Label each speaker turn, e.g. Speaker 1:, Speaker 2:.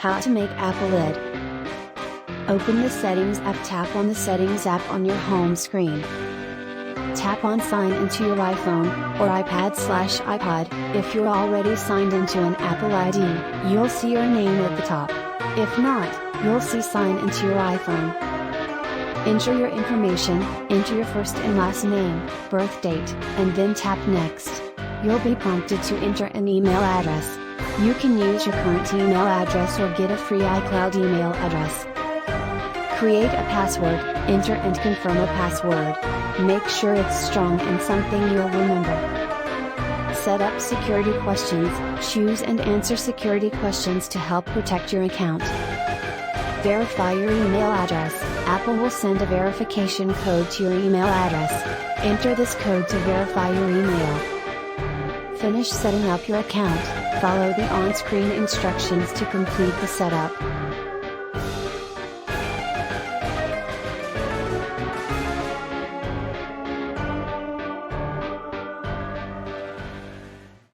Speaker 1: How to make Apple lid. Open the Settings app. Tap on the Settings app on your home screen. Tap on Sign into your iPhone or iPad/iPod. If you're already signed into an Apple ID, you'll see your name at the top. If not, you'll see Sign into your iPhone. Enter your information, enter your first and last name, birth date, and then tap Next. You'll be prompted to enter an email address. You can use your current email address or get a free iCloud email address. Create a password, enter and confirm a password. Make sure it's strong and something you'll remember. Set up security questions. Choose and answer security questions to help protect your account. Verify your email address. Apple will send a verification code to your email address. Enter this code to verify your email. Finish setting up your account. Follow the on-screen instructions to complete the setup.